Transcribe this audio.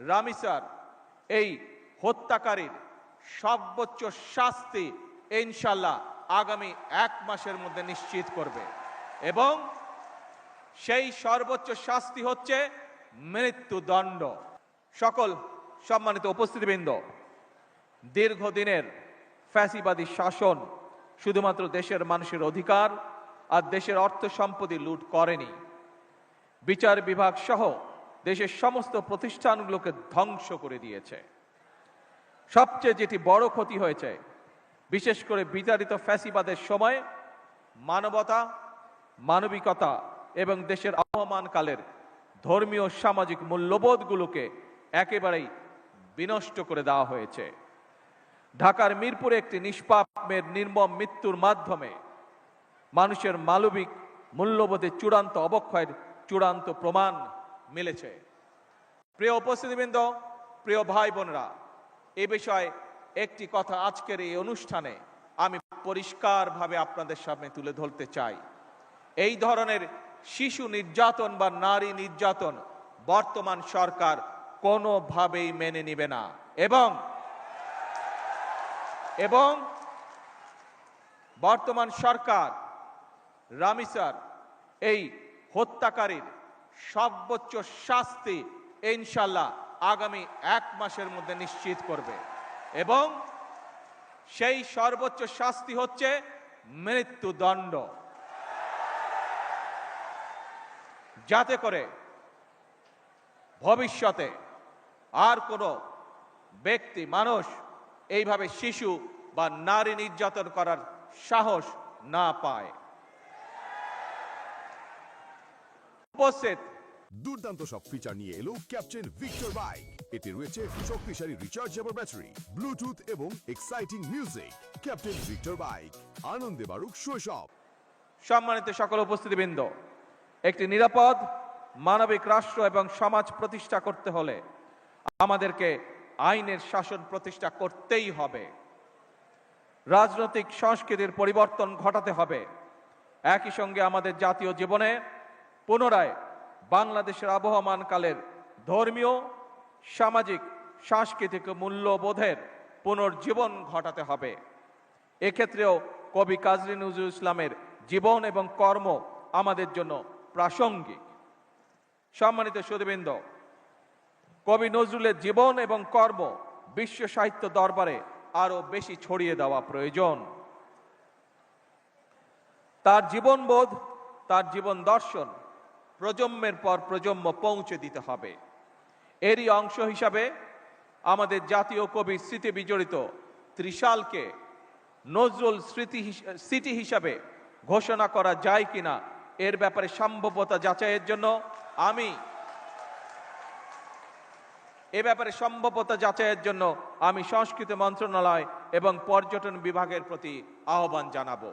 রামিসার এই হত্যাকারীর সর্বোচ্চ শাস্তি ইনশাআল্লাহ আগামী 1 মাসের মধ্যে নিশ্চিত করবে এবং সেই সর্বোচ্চ শাস্তি হচ্ছে মৃত্যুদণ্ড। সকল সম্মানিত উপস্থিতিবৃন্দ, দীর্ঘদিনের ফ্যাসিবাদী শাসন শুধুমাত্র দেশের মানুষের অধিকার আর দেশের অর্থ সম্পত্তি লুট করেনি, বিচার বিভাগ সহ দেশের সমস্ত প্রতিষ্ঠানগুলোকে ধ্বংস করে দিয়েছে। সবচেয়ে যেটি বড় ক্ষতি হয়েছে, বিশেষ করে বিতাড়িত ফ্যাসিবাদের সময় মানবতা, মানবিকতা এবং দেশের আবহমানকালের ধর্মীয় সামাজিক মূল্যবোধগুলোকে একেবারেই বিনষ্ট করে দেওয়া হয়েছে। ঢাকার মিরপুরে একটি নিষ্পাপের নির্মম মৃত্যুর মাধ্যমে মানুষের মানবিক মূল্যবোধের চূড়ান্ত অবক্ষয়ের চূড়ান্ত প্রমাণ মিলেছে। প্রিয় উপস্থিতিবৃন্দ, প্রিয় ভাই বোনেরা, এ বিষয়ে একটি কথা আজকের এই অনুষ্ঠানে আমি পরিষ্কারভাবে আপনাদের সামনে তুলে ধরতে চাই। এই ধরনের শিশু নির্যাতন বা নারী নির্যাতন বর্তমান সরকার কোনোভাবেই মেনে নেবে না এবং বর্তমান সরকার রামিসার এই হত্যাকারীর সর্বোচ্চ শাস্তি ইনশাআল্লাহ আগামী 1 মাসের মধ্যে নিশ্চিত করবে এবং সেই সর্বোচ্চ শাস্তি হচ্ছে মৃত্যুদণ্ড, যাতে করে ভবিষ্যতে আর কোনো ব্যক্তি মানুষ এইভাবে শিশু বা নারী নির্যাতন করার সাহস না পায়। উপস্থিত দুর্দান্ত সব ফিচার নিয়ে এলো ক্যাপ্টেন ভিক্টর বাইক। এতে রয়েছে শক্তিশালী রিচার্জেবল ব্যাটারি, ব্লুটুথ এবং exciting music. Captain Victor bike, আনন্দে বাড়ুক শৈশব। সম্মানিত সকল উপস্থিতিবৃন্দ, একটি নিরাপদ মানবিক রাষ্ট্র এবং সমাজ প্রতিষ্ঠা করতে হলে আমাদেরকে আইনের শাসন প্রতিষ্ঠা করতেই হবে। রাজনৈতিক সংস্কৃতির পরিবর্তন ঘটাতে হবে। একই সঙ্গে আমাদের জাতীয় জীবনে পুনরায় বাংলাদেশের আবহমানকালের ধর্মীয়, সামাজিক, সাংস্কৃতিক মূল্যবোধের পুনর্জীবন ঘটাতে হবে। এক্ষেত্রেও কবি কাজী নজরুল ইসলামের জীবন এবং কর্ম আমাদের জন্য প্রাসঙ্গিক। সম্মানিত সুধীবৃন্দ, কবি নজরুলের জীবন এবং কর্ম বিশ্ব সাহিত্য দরবারে আরো বেশি ছড়িয়ে দেওয়া প্রয়োজন। তার জীবনবোধ, তার জীবন দর্শন প্রজন্মের পর প্রজন্ম পৌঁছে দিতে হবে। এরই অংশ হিসাবে আমাদের জাতীয় কবির স্মৃতি বিজড়িত ত্রিশালকে নজরুল সিটি হিসাবে ঘোষণা করা যায় কিনা এর ব্যাপারে সম্ভাব্যতা যাচাইয়ের জন্য আমি সংস্কৃতি মন্ত্রণালয় এবং পর্যটন বিভাগের প্রতি আহ্বান জানাবো।